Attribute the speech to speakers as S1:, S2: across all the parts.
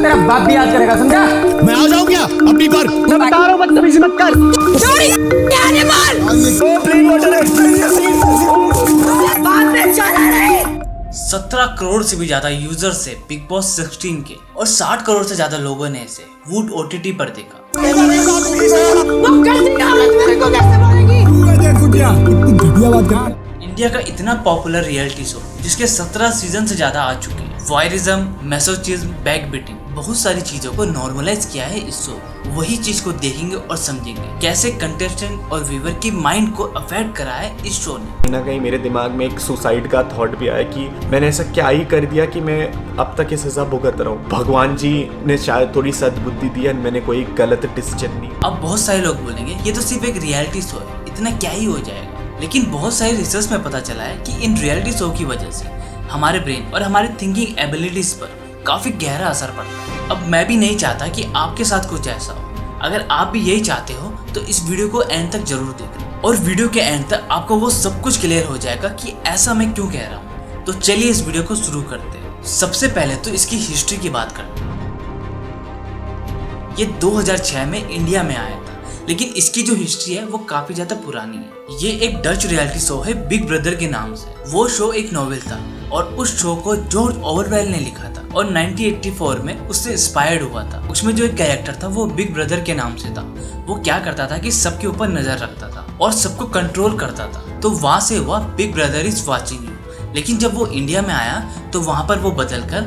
S1: तेरा बाप भी याद करेगा, समझा?
S2: मैं आ जाऊं क्या अब भी कर?
S1: मैं बता रहा हूँ बदतमीजी मत कर।
S3: छोड़ी आने वाल
S1: प्लेन वाटर
S3: बात में चला नहीं।
S4: 17 करोड़ से भी ज्यादा यूजर्स है बिग बॉस 16 के और 60 करोड़ से ज्यादा लोगों ने इसे वूट OTT पर देखा।
S3: वो कैसी औरत मेरे को कैसे मारेगी?
S2: घटिया बात कर।
S4: इंडिया का इतना पॉपुलर रियलिटी शो जिसके 17 सीजन से ज्यादा आ चुके हैं, वॉयरिज्म, मैसोचिज्म, बैकबीटिंग, बहुत सारी चीजों को नॉर्मलाइज किया है इस शो। वही चीज को देखेंगे और समझेंगे कैसे कंटेस्टेंट और व्यूअर की माइंड को अफेक्ट करा है इस शो ने।
S5: कहीं ना कहीं मेरे दिमाग में एक सुसाइड का थॉट भी आया कि मैंने ऐसा क्या ही कर दिया कि मैं अब तक ये सजा भुगत रहा हूँ। भगवान जी ने शायद थोड़ी सद्बुद्धि दी है, मैंने कोई गलत डिसीजन ली।
S4: अब बहुत सारे लोग बोलेंगे ये तो सिर्फ एक रियलिटी शो है, इतना क्या ही हो जाएगा। लेकिन बहुत सारे रिसर्च में पता चला है कि इन रियलिटी शो की वजह से हमारे ब्रेन और हमारे थिंकिंग एबिलिटीज पर काफी गहरा असर पड़ता है। अब मैं भी नहीं चाहता कि आपके साथ कुछ ऐसा हो। अगर आप भी यही चाहते हो तो इस वीडियो को एंड तक जरूर देखें और वीडियो के एंड तक आपको वो सब कुछ क्लियर हो जाएगा कि ऐसा मैं क्यों कह रहा हूँ। तो चलिए इस वीडियो को शुरू करते हैं। सबसे पहले तो इसकी हिस्ट्री की बात करते हैं। ये 2006 में इंडिया में आया था, लेकिन इसकी जो हिस्ट्री है वो काफी ज्यादा पुरानी है। ये एक डच रियलिटी शो है बिग ब्रदर के नाम से। वो शो एक नॉवेल था और उस शो को जॉर्ज ऑरवेल ने लिखा था और 1984 में उससे इंस्पायर्ड हुआ था। उसमें जो एक कैरेक्टर था वो बिग ब्रदर के नाम से था। वो क्या करता था कि सबके ऊपर नजर रखता था और सबको कंट्रोल करता था। तो वहां से हुआ big brother is watching you. लेकिन जब वो इंडिया में आया तो वहां पर वो बदलकर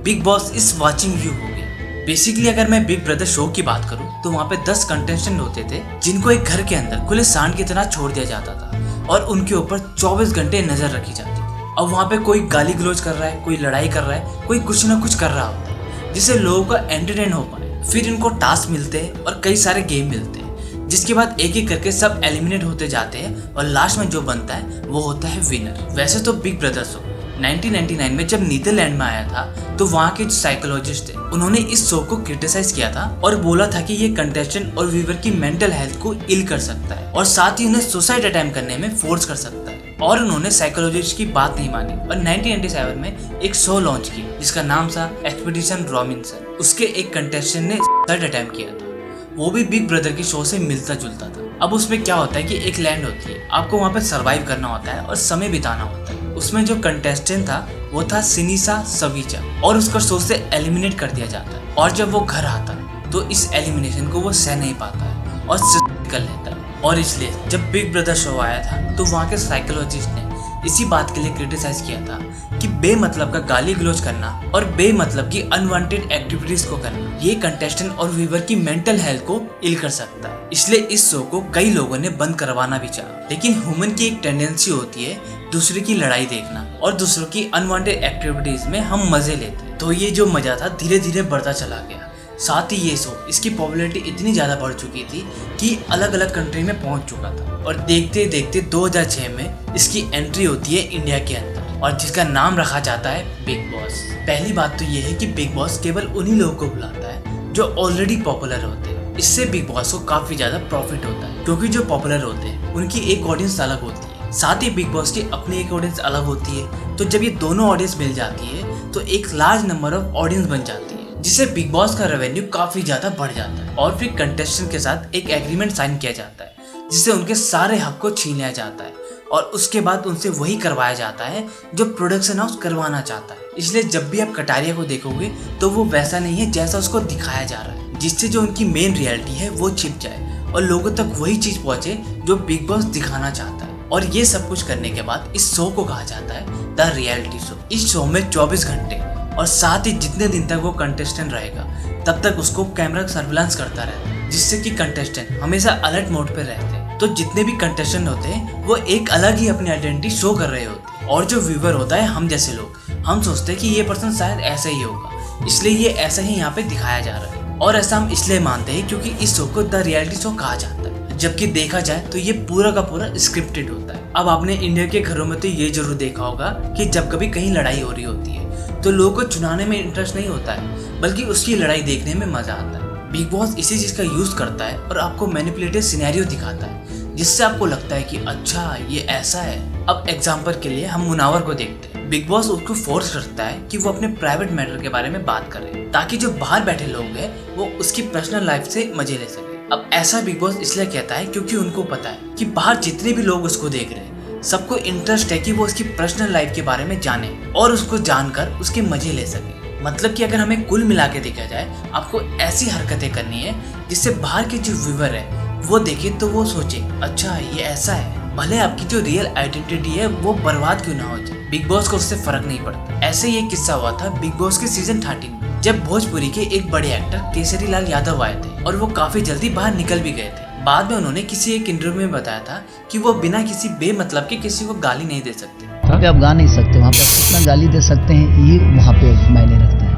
S4: big boss is watching you हो गया। बेसिकली अगर मैं बिग ब्रदर शो की बात करूं तो वहाँ पे 10 कंटेस्टेंट होते थे जिनको एक घर के अंदर खुले सांड की तरह छोड़ दिया जाता था और उनके ऊपर 24 घंटे नजर रखी जाती थी। अब वहाँ पे कोई गाली गलौज कर रहा है, कोई लड़ाई कर रहा है, कोई कुछ ना कुछ कर रहा होता है जिससे लोगों का एंटरटेन हो पाए। फिर इनको टास्क मिलते हैं और कई सारे गेम मिलते हैं, जिसके बाद एक एक करके सब एलिमिनेट होते जाते हैं और लास्ट में जो बनता है वो होता है विनर। वैसे तो बिग ब्रदर शो 1999 में जब नीदरलैंड में आया था तो वहाँ के जो साइकोलॉजिस्ट थे उन्होंने इस शो को क्रिटिसाइज किया था और बोला था कि ये कंटेस्टेंट और व्यूअर की मेंटल हेल्थ को इल कर सकता है और साथ ही उन्हें सुसाइड अटेम्प्ट करने में फोर्स कर सकता है। और उन्होंने साइकोलॉजिस्ट की बात नहीं मानी और 1997 में एक शो लॉन्च की जिसका नाम था एक्सपीडिशन रॉबिन्सन। उसके एक कंटेस्टेंट ने सुसाइड अटेम्प्ट किया था, वो भी बिग ब्रदर के शो से मिलता जुलता था। अब उसमें क्या होता है कि एक लैंड होती है, आपको वहाँ पे सरवाइव करना होता है और समय बिताना होता है। उसमें जो कंटेस्टेंट था वो था सिनिसा सवीचा और उसको शो से एलिमिनेट कर दिया जाता है। और जब वो घर आता है तो इस एलिमिनेशन को वो सह नहीं पाता है और सुसाइड कर लेता है। और इसलिए जब बिग ब्रदर शो आया था तो वहाँ के साइकोलॉजिस्ट ने इसी बात के लिए क्रिटिसाइज किया था कि बेमतलब का गाली गलौज करना और बेमतलब की अनवांटेड एक्टिविटीज को करना ये कंटेस्टेंट और व्यूअर की मेंटल हेल्थ को इल कर सकता है। इसलिए इस शो को कई लोगों ने बंद करवाना भी चाहा। लेकिन ह्यूमन की एक टेंडेंसी होती है दूसरे की लड़ाई देखना और दूसरों की अनवांटेड एक्टिविटीज में हम मजे लेते हैं। तो ये जो मजा था धीरे धीरे बढ़ता चला गया। साथ ही ये शो इसकी पॉपुलैरिटी इतनी ज़्यादा बढ़ चुकी थी कि अलग अलग कंट्री में पहुंच चुका था और देखते देखते 2006 में इसकी एंट्री होती है इंडिया के अंदर और जिसका नाम रखा जाता है बिग बॉस। पहली बात तो ये है कि बिग बॉस केवल उन्हीं लोगों को बुलाता है जो ऑलरेडी पॉपुलर होते हैं। इससे बिग बॉस को काफ़ी ज़्यादा प्रॉफिट होता है क्योंकि जो पॉपुलर होते हैं उनकी एक ऑडियंस अलग होती है, साथ ही बिग बॉस की अपनी एक ऑडियंस अलग होती है। तो जब ये दोनों ऑडियंस मिल जाती है तो एक लार्ज नंबर ऑफ ऑडियंस बन जाती है जिससे बिग बॉस का रेवेन्यू काफी ज्यादा बढ़ जाता है। और फिर कंटेस्टेंट के साथ एक एग्रीमेंट साइन किया जाता है जिससे उनके सारे हक को छीन लिया जाता है और उसके बाद उनसे वही करवाया जाता है जो प्रोडक्शन हाउस करवाना चाहता है। इसलिए जब भी आप कटारिया को देखोगे तो वो वैसा नहीं है जैसा उसको दिखाया जा रहा है, जिससे जो उनकी मेन रियलिटी है वो छिप जाए और लोगों तक वही चीज पहुंचे जो बिग बॉस दिखाना चाहता है। और ये सब कुछ करने के बाद इस शो को कहा जाता है द रियलिटी शो। इस शो में 24 घंटे और साथ ही जितने दिन तक वो कंटेस्टेंट रहेगा तब तक उसको कैमरा सर्विलांस करता रहता है जिससे कि कंटेस्टेंट हमेशा अलर्ट मोड पे रहते हैं। तो जितने भी कंटेस्टेंट होते हैं वो एक अलग ही अपनी आइडेंटिटी शो कर रहे होते हैं और जो व्यूअर होता है हम जैसे लोग, हम सोचते हैं कि ये पर्सन शायद ऐसा ही होगा, इसलिए ये ऐसा ही यहाँ पे दिखाया जा रहा है। और ऐसा हम इसलिए मानते हैं क्योंकि इस शो को द रियलिटी शो कहा जाता है, जबकि देखा जाए तो ये पूरा का पूरा स्क्रिप्टेड होता है। अब आपने इंडिया के घरों में तो ये जरूर देखा होगा कि जब कभी कहीं लड़ाई हो रही होती है तो लोगों को चुनाने में इंटरेस्ट नहीं होता है बल्कि उसकी लड़ाई देखने में मजा आता है। बिग बॉस इसी चीज का यूज करता है और आपको मैनिपुलेटिव सिनेरियो दिखाता है जिससे आपको लगता है कि अच्छा ये ऐसा है। अब एग्जाम्पल के लिए हम मुनावर को देखते हैं। बिग बॉस उसको फोर्स करता है कि वो अपने प्राइवेट मैटर के बारे में बात करे ताकि जो बाहर बैठे लोग हैं वो उसकी पर्सनल लाइफ से मजे ले सके। अब ऐसा बिग बॉस इसलिए कहता है क्योंकि उनको पता है कि बाहर जितने भी लोग उसको देख रहे हैं सबको इंटरेस्ट है कि वो उसकी पर्सनल लाइफ के बारे में जाने और उसको जानकर उसके मजे ले सके। मतलब कि अगर हमें कुल मिला के देखा जाए आपको ऐसी हरकतें करनी है जिससे बाहर के जो व्यूअर है वो देखे तो वो सोचे अच्छा ये ऐसा है, भले आपकी जो रियल आइडेंटिटी है वो बर्बाद क्यों ना हो जाए, बिग बॉस को उससे फर्क नहीं पड़ता। ऐसे ही एक किस्सा हुआ था बिग बॉस के सीजन 13 में, जब भोजपुरी के एक बड़े एक्टर केसरी लाल यादव आए थे और वो काफी जल्दी बाहर निकल भी गए थे। बाद में उन्होंने किसी एक इंटरव्यू में बताया था कि वो बिना किसी बेमतलब के किसी को गाली नहीं दे सकते।
S6: वहाँ पे आप गा नहीं सकते, वहाँ पे आप कितना गाली दे सकते हैं ये वहाँ पे मायने रखता है।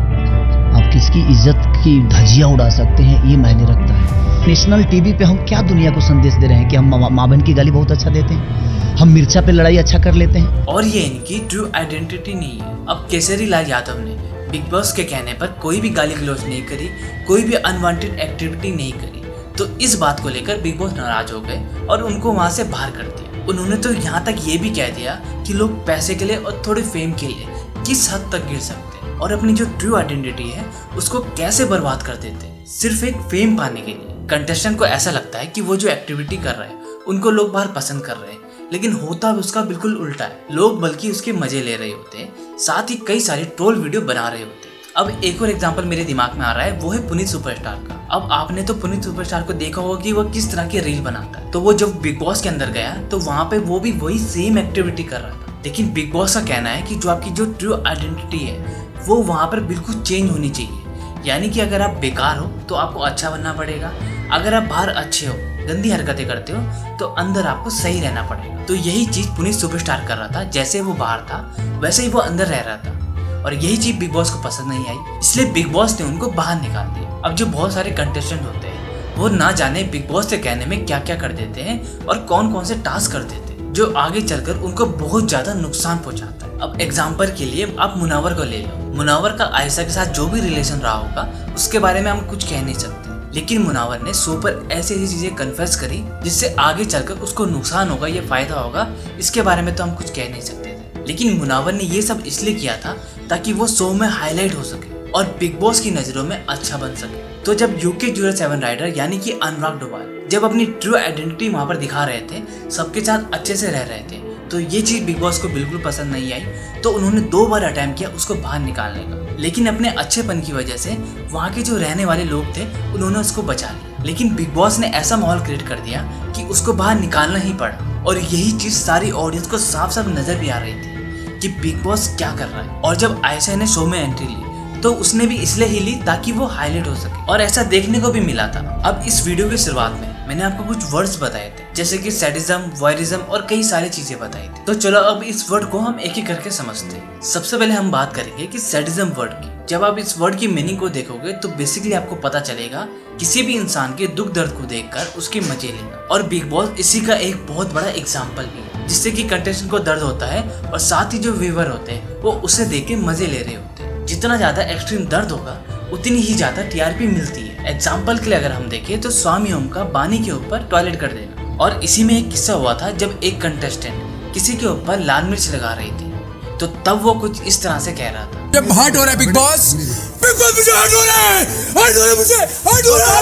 S6: आप किसकी इज्जत की धज्जियाँ उड़ा सकते हैं ये मायने रखता है। नेशनल टीवी पे हम क्या दुनिया को संदेश दे रहे हैं कि हम माँ बहन की गाली बहुत अच्छा देते हैं, हम मिर्चा पे लड़ाई अच्छा कर लेते हैं।
S4: और ये इनकी ट्रू आइडेंटिटी नहीं है। अब केसरी लाल यादव ने बिग बॉस के कहने पर कोई भी गाली गलौज नहीं करी, कोई भी अनवांटेड एक्टिविटी नहीं करी, तो इस बात को लेकर बिग बॉस नाराज हो गए और उनको वहां से बाहर कर दिया। उन्होंने तो यहाँ तक ये भी कह दिया कि लोग पैसे के लिए और थोड़े फेम के लिए किस हद तक गिर सकते हैं और अपनी जो ट्रू आइडेंटिटी है उसको कैसे बर्बाद कर देते हैं सिर्फ एक फेम पाने के लिए। कंटेस्टेंट को ऐसा लगता है कि वो जो एक्टिविटी कर रहे हैं उनको लोग बाहर पसंद कर रहे हैं, लेकिन होता उसका बिल्कुल उल्टा है। लोग बल्कि उसके मजे ले रहे होते हैं, साथ ही कई सारे ट्रोल वीडियो बना रहे होते हैं। अब एक और एग्जांपल मेरे दिमाग में आ रहा है, वो है पुनीत सुपरस्टार का। अब आपने तो पुनीत सुपरस्टार को देखा होगा कि वो किस तरह की रील बनाता है। तो वो जब बिग बॉस के अंदर गया तो वहाँ पे वो भी वही सेम एक्टिविटी कर रहा था, लेकिन बिग बॉस का कहना है कि जो आपकी जो ट्रू आइडेंटिटी है वो वहाँ पर बिल्कुल चेंज होनी चाहिए। यानी कि अगर आप बेकार हो तो आपको अच्छा बनना पड़ेगा, अगर आप बाहर अच्छे हो, गंदी हरकतें करते हो तो अंदर आपको सही रहना पड़ेगा। तो यही चीज पुनीत सुपरस्टार कर रहा था, जैसे वो बाहर था वैसे ही वो अंदर रह रहा था और यही चीज बिग बॉस को पसंद नहीं आई, इसलिए बिग बॉस ने उनको बाहर निकाल दिया। अब जो बहुत सारे कंटेस्टेंट होते हैं वो ना जाने बिग बॉस के कहने में क्या क्या कर देते हैं और कौन कौन से टास्क कर देते हैं जो आगे चलकर उनको बहुत ज्यादा नुकसान पहुंचाता है। अब एग्जाम्पल के लिए आप मुनावर को ले लो। मुनावर का आयशा के साथ जो भी रिलेशन रहा होगा उसके बारे में हम कुछ कह नहीं सकते, लेकिन मुनावर ने शो पर ऐसी ऐसी चीजें कन्फेस करी जिससे आगे चलकर उसको नुकसान होगा या फायदा होगा इसके बारे में तो हम कुछ कह नहीं सकते थे। लेकिन मुनावर ने ये सब इसलिए किया था ताकि वो शो में हाईलाइट हो सके और बिग बॉस की नजरों में अच्छा बन सके। तो जब UK07 राइडर यानी कि अनुराग डोभाल जब अपनी ट्रू आइडेंटिटी वहां पर दिखा रहे थे, सबके साथ अच्छे से रह रहे थे, तो ये चीज बिग बॉस को बिल्कुल पसंद नहीं आई। तो उन्होंने 2 बार अटेम्प्ट किया उसको बाहर निकालने का, लेकिन अपने अच्छेपन की वजह से वहाँ के जो रहने वाले लोग थे उन्होंने उसको बचा लिया। लेकिन बिग बॉस ने ऐसा माहौल क्रिएट कर दिया कि उसको बाहर निकालना ही पड़ा और यही चीज सारी ऑडियंस को साफ साफ नजर भी आ रही थी कि बिग बॉस क्या कर रहा है। और जब आयशा ने शो में एंट्री ली तो उसने भी इसलिए ही ली ताकि वो हाईलाइट हो सके और ऐसा देखने को भी मिला था। अब इस वीडियो की शुरुआत में मैंने आपको कुछ वर्ड्स बताए थे जैसे कि सैडिज्म, वॉयरिज्म और कई सारी चीजें बताई थी। तो चलो अब इस वर्ड को हम एक एक करके समझते हैं। सबसे पहले हम बात करेंगे कि सैडिज्म वर्ड की। जब आप इस वर्ड की मीनिंग को देखोगे तो बेसिकली आपको पता चलेगा किसी भी इंसान के दुख दर्द को देखकर उसके मजे लेना। और बिग बॉस इसी का एक बहुत बड़ा एग्जाम्पल भी है, जिससे कि कंटेस्टेंट को दर्द होता है और साथ ही जो व्यूअर होते हैं वो उसे देख के मजे ले रहे होते हैं। जितना ज्यादा एक्सट्रीम दर्द होगा उतनी ही ज्यादा TRP मिलती है। एग्जाम्पल के लिए अगर हम देखें तो स्वामी ओम का बानी के ऊपर टॉयलेट कर देना। और इसी में एक किस्सा हुआ था जब एक कंटेस्टेंट किसी के ऊपर लाल मिर्च लगा रही थी, तो तब वो कुछ इस तरह से कह रहा था,
S2: जब हर्ट हो रहा है बिग बॉस मुझे हर्ट हो रहा है, हर्ट हो रहा है मुझे, हर्ट हो रहा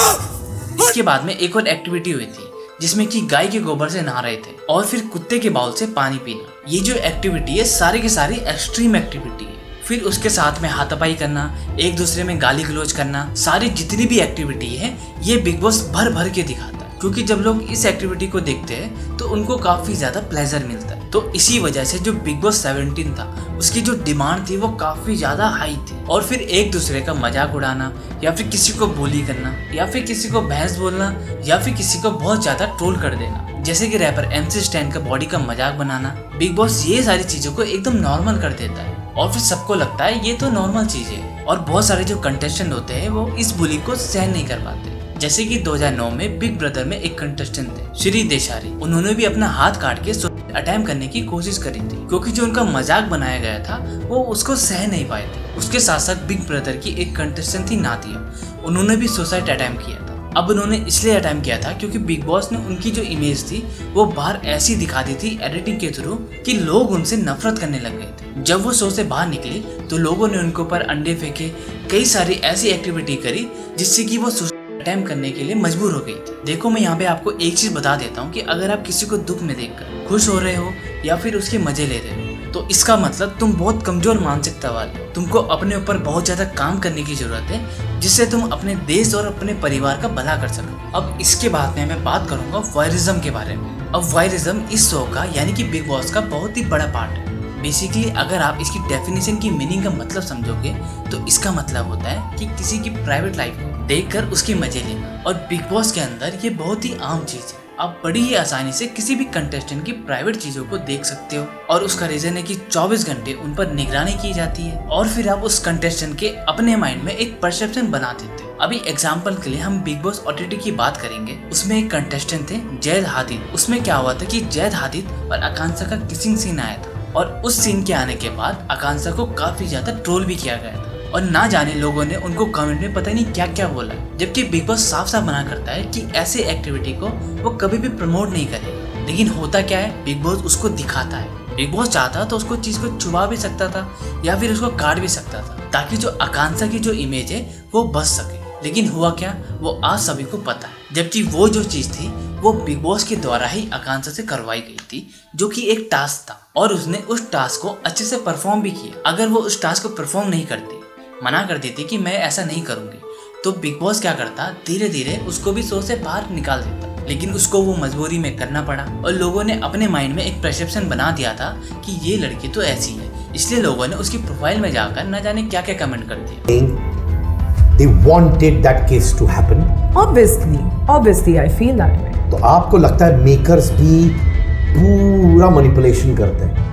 S2: है।
S4: इसके बाद में एक और एक्टिविटी हुई थी जिसमें कि गाय के गोबर से नहा रहे थे और फिर कुत्ते के बाउल से पानी पीना। ये जो एक्टिविटी है सारी की सारी एक्सट्रीम एक्टिविटी है। फिर उसके साथ में हाथापाई करना, एक दूसरे में गाली गलौज करना, सारी जितनी भी एक्टिविटी है ये बिग बॉस भर भर के दिखाता है, क्योंकि जब लोग इस एक्टिविटी को देखते हैं तो उनको काफी ज्यादा प्लेजर मिलता है। तो इसी वजह से जो बिग बॉस 17 था उसकी जो डिमांड थी वो काफी ज्यादा हाई थी। और फिर एक दूसरे का मजाक उड़ाना या फिर किसी को बोली करना या फिर किसी को भैंस बोलना या फिर किसी को बहुत ज्यादा ट्रोल कर देना, जैसे कि रैपर MC स्टैन का बॉडी का मजाक बनाना। बिग बॉस ये सारी चीजों को एकदम नॉर्मल कर देता है और फिर सबको लगता है ये तो नॉर्मल चीज है। और बहुत सारे जो कंटेस्टेंट होते हैं वो इस बुली को सहन नहीं कर पाते। जैसे कि 2009 में बिग ब्रदर में एक कंटेस्टेंट थे श्री देशारी, उन्होंने भी अपना हाथ काट के अटेम्प्ट करने की कोशिश करी थी, क्योंकि जो उनका मजाक बनाया गया था वो उसको सह नहीं पाए थे। उसके साथ साथ बिग ब्रदर की एक कंटेस्टेंट थी नादिया, उन्होंने भी सुसाइड अटेम्प्ट किया था। अब उन्होंने इसलिए अटेम्प्ट किया था क्योंकि बिग बॉस ने उनकी जो इमेज थी वो बाहर ऐसी दिखा दी थी एडिटिंग के थ्रू कि लोग उनसे नफरत करने लग गए थे। जब वो शो से बाहर निकले तो लोगों ने उनके ऊपर अंडे फेंके, कई सारी ऐसी एक्टिविटी करी जिससे कि वो अटेम्प्ट करने के लिए मजबूर हो गई थी। देखो मैं यहाँ पे आपको एक चीज बता देता हूँ कि अगर आप किसी को दुख में देखकर खुश हो रहे हो या फिर उसके मजे ले रहे हो तो इसका मतलब तुम बहुत कमजोर मानसिकता वाले हो। तुमको अपने ऊपर बहुत ज्यादा काम करने की जरूरत है जिससे तुम अपने देश और अपने परिवार का भला कर सको। अब इसके बाद में मैं बात करूंगा वॉयरिज्म के बारे में। अब वॉयरिज्म इस शो का यानी कि बिग बॉस का बहुत ही बड़ा पार्ट है। बेसिकली अगर आप इसकी डेफिनेशन की मीनिंग का मतलब समझोगे तो इसका मतलब होता है कि किसी की प्राइवेट लाइफ को देखकर उसके मजे लेना। और बिग बॉस के अंदर ये बहुत ही आम चीज है। आप बड़ी ही आसानी से किसी भी कंटेस्टेंट की प्राइवेट चीजों को देख सकते हो और उसका रीजन है कि 24 घंटे उन पर निगरानी की जाती है और फिर आप उस कंटेस्टेंट के अपने माइंड में एक परसेप्शन बना देते हो। अभी एग्जांपल के लिए हम बिग बॉस OTT की बात करेंगे। उसमें एक कंटेस्टेंट थे जैद हादिद। उसमें क्या हुआ था कि जैद हादिद और आकांक्षा का किसिंग सीन आया था और उस सीन के आने के बाद आकांक्षा को काफी ज्यादा ट्रोल भी किया गया था और ना जाने लोगों ने उनको कमेंट में पता नहीं क्या क्या बोला। जबकि बिग बॉस साफ साफ मना करता है कि ऐसे एक्टिविटी को वो कभी भी प्रमोट नहीं करेगा। लेकिन होता क्या है, बिग बॉस उसको दिखाता है। बिग बॉस चाहता तो उसको चीज को छुपा भी सकता था या फिर उसको काट भी सकता था ताकि जो आकांक्षा की जो इमेज है वो बच सके। लेकिन हुआ क्या, वो आज सभी को पता है। जबकि वो जो चीज थी वो बिग बॉस के द्वारा ही आकांक्षा से करवाई गई थी जो कि एक टास्क था और उसने उस टास्क को अच्छे से परफॉर्म भी किया। अगर वो उस टास्क को परफॉर्म नहीं करती, मना कर देती कि मैं ऐसा नहीं करूंगी, तो बिग बॉस क्या करता, धीरे धीरे उसको भी शो से बाहर निकाल देता। लेकिन उसको वो मजबूरी में करना पड़ा और लोगों ने अपने माइंड में एक परसेप्शन बना दिया था कि ये लड़की तो ऐसी है, इसलिए लोगों ने उसकी प्रोफाइल में जाकर न जाने क्या क्या कमेंट कर दिया।
S7: They wanted that case to happen.
S3: Obviously, I feel that way.
S7: तो आपको लगता है मेकर्स भी पूरा मैनिपुलेशन करते हैं?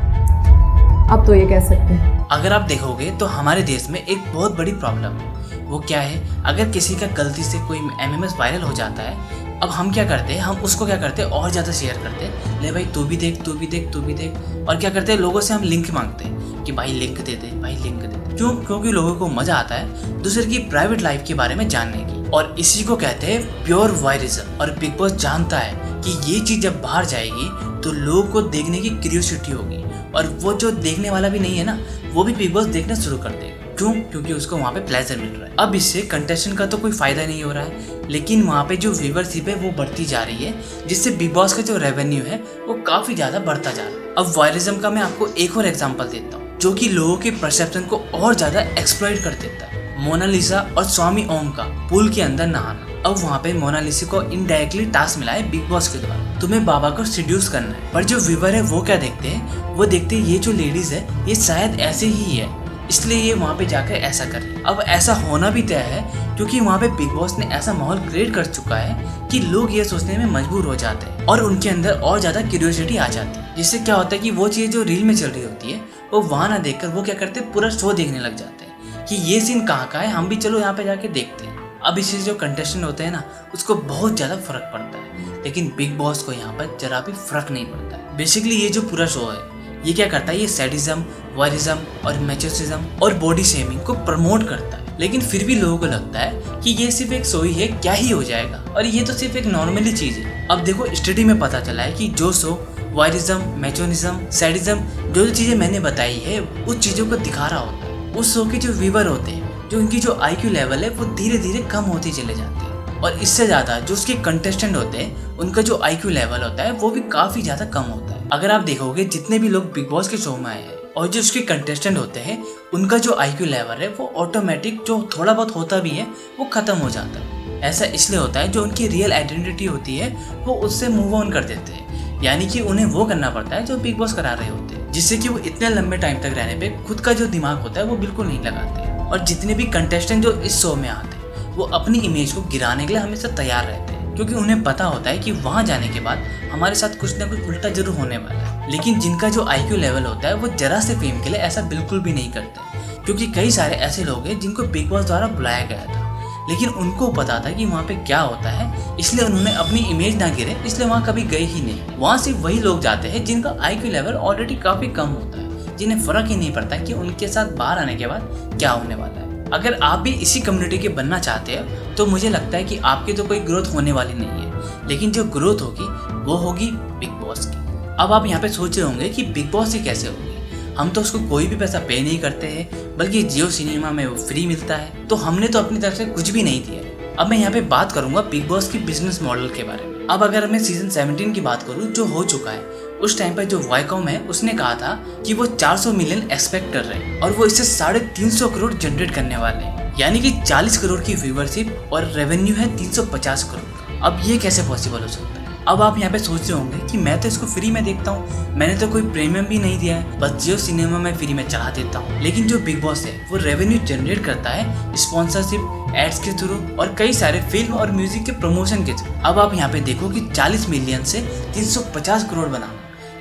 S3: आप तो ये कह सकते हैं।
S4: अगर आप देखोगे तो हमारे देश में एक बहुत बड़ी प्रॉब्लम है। वो क्या है, अगर किसी का गलती से कोई MMS वायरल हो जाता है, अब हम क्या करते हैं, हम उसको क्या करते हैं और ज़्यादा शेयर करते हैं, ले भाई तू भी देख, तू भी देख, तू भी देख। और क्या करते हैं, लोगों से हम लिंक मांगते हैं कि भाई लिंक दे दे, भाई लिंक दे दे। क्यों? क्योंकि लोगों को मजा आता है दूसरे की प्राइवेट लाइफ के बारे में जानने की और इसी को कहते हैं प्योर वॉयरिज्म। और बिग बॉस जानता है कि ये चीज़ जब बाहर जाएगी तो लोगों को देखने की क्यूरियोसिटी होगी और वो जो देखने वाला भी नहीं है ना, वो भी बिग बॉस देखना शुरू कर देगा। क्यों? क्योंकि उसको वहाँ पे प्लेजर मिल रहा है। अब इससे कंटेस्टेंट का तो कोई फायदा नहीं हो रहा है, लेकिन वहाँ पे जो व्यूवरशिप है वो बढ़ती जा रही है जिससे बिग बॉस का जो रेवेन्यू है वो काफी ज्यादा बढ़ता जा रहा है। अब वॉयरिज्म का मैं आपको एक और एग्जांपल देता हूँ जो कि लोगों के परसेप्शन को और ज्यादा एक्सप्लॉइट कर देता है। मोनालिसा और स्वामी ओम का पूल के अंदर नहाना। अब वहाँ पे मोनालिसा को इनडायरेक्टली टास्क मिला है बिग बॉस के द्वारा, तुम्हें बाबा को सीड्यूस करना है। पर जो व्यूवर है वो क्या देखते हैं, वो देखते हैं ये जो लेडीज है ये शायद ऐसे ही है, इसलिए ये वहाँ पे जाकर ऐसा कर रही है। अब ऐसा होना भी तय है क्योंकि वहाँ पे बिग बॉस ने ऐसा माहौल क्रिएट कर चुका है कि लोग ये सोचने में मजबूर हो जाते हैं और उनके अंदर और ज्यादा क्यूरियोसिटी आ जाती है, जिससे क्या होता है कि वो चीज जो रील में चल रही होती है वो वहाँ ना देखकर वो क्या करते हैं, पूरा शो देखने लग जाते हैं कि ये सीन कहाँ का है, हम भी चलो यहाँ पे जाके देखते हैं। अब इससे जो कंटेस्टेंट होते हैं ना, उसको बहुत ज्यादा फर्क पड़ता है, लेकिन बिग बॉस को यहाँ पर जरा भी फर्क नहीं पड़ता है। बेसिकली ये जो पूरा शो है ये क्या करता है, ये सैडिज्म, वॉयरिज्म और मैचोसिज्म और बॉडी शेमिंग को प्रमोट करता है। लेकिन फिर भी लोगों को लगता है कि ये सिर्फ एक शो ही है, क्या ही हो जाएगा, और ये तो सिर्फ एक नॉर्मली चीज है। अब देखो स्टडी में पता चला है कि जो शो वॉयरिज्म, मैचोनिज्म, सैडिज्म जो चीजें मैंने बताई है उस चीजों को दिखा रहा होता है, उस शो के जो व्यूवर होते हैं, जो उनकी जो IQ लेवल है वो धीरे धीरे कम होते चले जाते हैं और इससे ज्यादा जो उसके कंटेस्टेंट होते हैं उनका जो IQ लेवल होता है वो भी काफी ज्यादा कम होता है। अगर आप देखोगे जितने भी लोग बिग बॉस के शो में आए हैं और जो उसके कंटेस्टेंट होते हैं उनका जो IQ लेवल है वो ऑटोमेटिक जो थोड़ा बहुत होता भी है वो खत्म हो जाता है। ऐसा इसलिए होता है जो उनकी रियल आइडेंटिटी होती है वो उससे मूव ऑन कर देते हैं, यानी कि उन्हें वो करना पड़ता है जो बिग बॉस करा रहे होते हैं, जिससे कि वो इतने लंबे टाइम तक रहने पे खुद का जो दिमाग होता है वो बिल्कुल नहीं लगाते। और जितने भी कंटेस्टेंट जो इस शो में आते हैं वो अपनी इमेज को गिराने के लिए हमेशा तैयार रहते हैं, क्योंकि उन्हें पता होता है कि वहाँ जाने के बाद हमारे साथ कुछ ना कुछ उल्टा जरूर होने वाला है। लेकिन जिनका जो IQ लेवल होता है वो जरा से फेम के लिए ऐसा बिल्कुल भी नहीं करते, क्योंकि कई सारे ऐसे लोग हैं जिनको बिग बॉस द्वारा बुलाया गया था लेकिन उनको पता था कि वहाँ पे क्या होता है, इसलिए उन्होंने अपनी इमेज ना गिरे इसलिए वहाँ कभी गए ही नहीं। वहाँ सिर्फ वही लोग जाते हैं जिनका IQ लेवल ऑलरेडी काफी कम होता है, जिन्हें फर्क ही नहीं पड़ता कि उनके साथ बाहर आने के बाद क्या होने वाला है। अगर आप भी इसी कम्युनिटी के बनना चाहते हैं तो मुझे लगता है कि आपकी तो कोई ग्रोथ होने वाली नहीं है, लेकिन जो ग्रोथ होगी वो होगी बिग बॉस की। अब आप यहाँ पे सोच रहे होंगे कि बिग बॉस ही कैसे होगी, हम तो उसको कोई भी पैसा पे नहीं करते हैं, बल्कि जियो सिनेमा में वो फ्री मिलता है, तो हमने तो अपनी तरफ से कुछ भी नहीं दिया। अब मैं यहाँ पे बात करूंगा बिग बॉस की बिजनेस मॉडल के बारे में। अब अगर मैं सीजन 17 की बात करूँ जो हो चुका है, उस टाइम पर जो वाईकॉम है उसने कहा था कि वो 400 मिलियन एक्सपेक्ट कर रहे हैं और वो इससे 350 करोड़ जनरेट करने वाले हैं, यानी कि 40 करोड़ की व्यूवरशिप और रेवेन्यू है 350 करोड़ का। अब ये कैसे पॉसिबल हो सकता है? अब आप यहाँ पे सोच रहे होंगे कि मैं तो इसको फ्री में देखता हूँ, मैंने तो कोई प्रीमियम भी नहीं दिया है, बस जियो सिनेमा में फ्री में चढ़ा देता हूँ। लेकिन जो बिग बॉस है वो रेवेन्यू जनरेट करता है स्पॉन्सरशिप, एड्स के थ्रू और कई सारे फिल्म और म्यूजिक के प्रमोशन के थ्रू। अब आप यहाँ पे देखो कि 40 मिलियन से 350 करोड़ बनाना,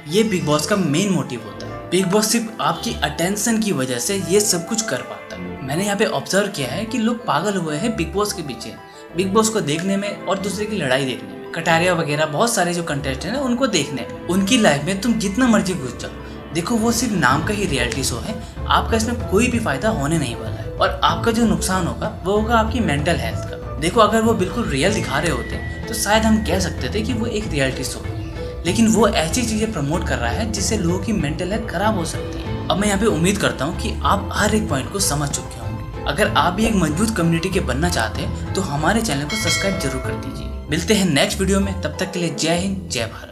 S4: ये बिग बॉस का मेन मोटिव होता है। बिग बॉस सिर्फ आपकी अटेंशन की वजह से ये सब कुछ कर पाता है। मैंने यहाँ पे ऑब्जर्व किया है कि लोग पागल हुए हैं बिग बॉस के पीछे, बिग बॉस को देखने में और दूसरे की लड़ाई देखने में। कटारिया वगैरह बहुत सारे जो कंटेस्टेंट हैं उनको देखने में, उनकी लाइफ में तुम जितना मर्जी घुस जाओ, देखो वो सिर्फ नाम का ही रियलिटी शो है, आपका इसमें कोई भी फायदा होने नहीं वाला है और आपका जो नुकसान होगा वो होगा आपकी मेंटल हेल्थ का। देखो अगर वो बिल्कुल रियल दिखा रहे होते तो शायद हम कह सकते थे कि वो एक रियलिटी शो है, लेकिन वो ऐसी चीजें प्रमोट कर रहा है जिससे लोगों की मेंटल हेल्थ खराब हो सकती है। अब मैं यहाँ पे उम्मीद करता हूँ कि आप हर एक पॉइंट को समझ चुके होंगे। अगर आप भी एक मजबूत कम्युनिटी के बनना चाहते हैं तो हमारे चैनल को सब्सक्राइब जरूर कर दीजिए। मिलते हैं नेक्स्ट वीडियो में, तब तक के लिए जय हिंद जय भारत।